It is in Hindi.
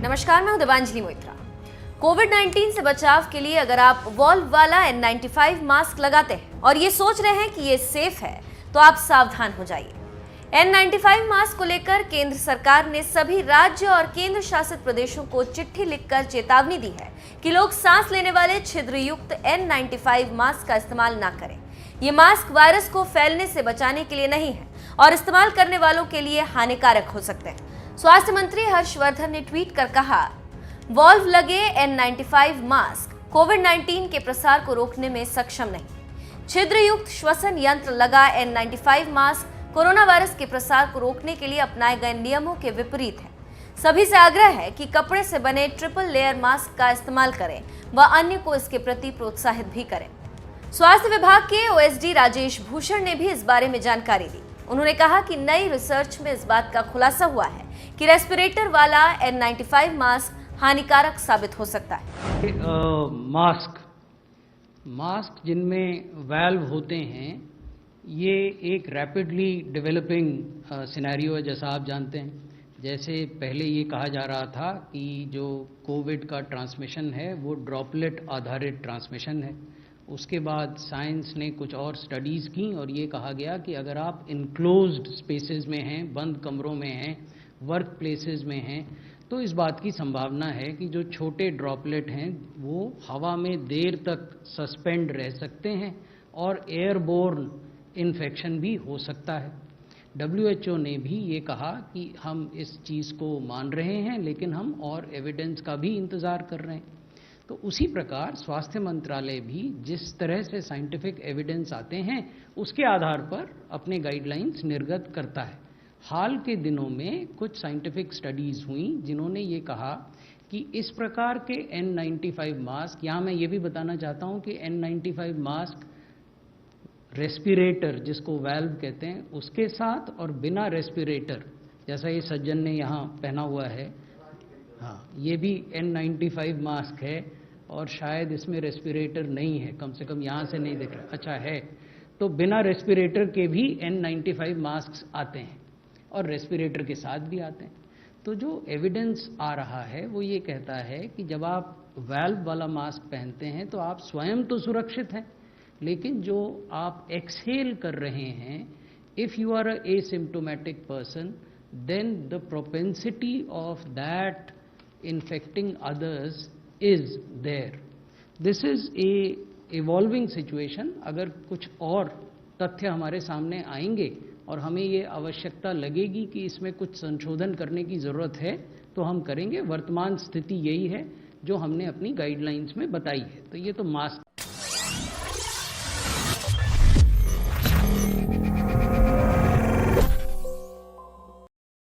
नमस्कार, मैं हूं देवांजलि मोइत्रा। कोविड-19 से बचाव के लिए अगर आप वॉल्व वाला N95 मास्क लगाते हैं और ये सोच रहे हैं कि ये सेफ है, तो आप सावधान हो जाइए। N95 मास्क को लेकर केंद्र सरकार ने सभी राज्य और केंद्र शासित प्रदेशों को चिट्ठी लिखकर चेतावनी दी है कि लोग सांस लेने वाले छिद्रयुक्त N95 मास्क का इस्तेमाल ना करें। ये मास्क वायरस को फैलने से बचाने के लिए नहीं है और इस्तेमाल करने वालों के लिए हानिकारक हो सकते हैं। स्वास्थ्य मंत्री हर्षवर्धन ने ट्वीट कर कहा, वॉल्व लगे N95 मास्क कोविड-19 के प्रसार को रोकने में सक्षम नहीं। छिद्रयुक्त श्वसन यंत्र लगा N95 मास्क कोरोना वायरस के प्रसार को रोकने के लिए अपनाए गए नियमों के विपरीत है। सभी से आग्रह है कि कपड़े से बने ट्रिपल लेयर मास्क का इस्तेमाल करें व अन्य को इसके प्रति प्रोत्साहित भी करें। स्वास्थ्य विभाग के OSD राजेश भूषण ने भी इस बारे में जानकारी दी। उन्होंने कहा कि नई रिसर्च में इस बात का खुलासा हुआ है कि रेस्पिरेटर वाला N95 मास्क हानिकारक साबित हो सकता है। मास्क जिनमें वाल्व होते हैं, ये एक रैपिडली डेवलपिंग सिनेरियो है, जैसा आप जानते हैं। जैसे पहले ये कहा जा रहा था कि जो कोविड का ट्रांसमिशन है वो ड्रॉपलेट आधारित ट्रांसमिशन है। उसके बाद साइंस ने कुछ और स्टडीज़ की और ये कहा गया कि अगर आप इनक्लोज्ड स्पेसेस में हैं, बंद कमरों में हैं, वर्क प्लेसेस में हैं, तो इस बात की संभावना है कि जो छोटे ड्रॉपलेट हैं वो हवा में देर तक सस्पेंड रह सकते हैं और एयरबोर्न इन्फेक्शन भी हो सकता है। WHO ने भी ये कहा कि हम इस चीज़ को मान रहे हैं, लेकिन हम और एविडेंस का भी इंतज़ार कर रहे हैं। तो उसी प्रकार स्वास्थ्य मंत्रालय भी जिस तरह से साइंटिफिक एविडेंस आते हैं उसके आधार पर अपने गाइडलाइंस निर्गत करता है। हाल के दिनों में कुछ साइंटिफिक स्टडीज़ हुई जिन्होंने ये कहा कि इस प्रकार के N95 मास्क, यहाँ मैं ये भी बताना चाहता हूँ कि N95 मास्क रेस्पिरेटर, जिसको वाल्व कहते हैं, उसके साथ और बिना रेस्पिरेटर, जैसा ये सज्जन ने यहाँ पहना हुआ है, हाँ, ये भी N95 मास्क है और शायद इसमें रेस्पिरेटर नहीं है, कम से कम यहाँ से नहीं दिख रहा। अच्छा है, तो बिना रेस्पिरेटर के भी N95 मास्क आते हैं और रेस्पिरेटर के साथ भी आते हैं। तो जो एविडेंस आ रहा है वो ये कहता है कि जब आप वाल्व वाला मास्क पहनते हैं तो आप स्वयं तो सुरक्षित हैं, लेकिन जो आप एक्सहेल कर रहे हैं, if you are a asymptomatic person, then the propensity of that infecting others is there. This is a evolving situation. अगर कुछ और तथ्य हमारे सामने आएंगे और हमें ये आवश्यकता लगेगी कि इसमें कुछ संशोधन करने की ज़रूरत है, तो हम करेंगे। वर्तमान स्थिति यही है जो हमने अपनी गाइडलाइंस में बताई है। तो ये तो मास्क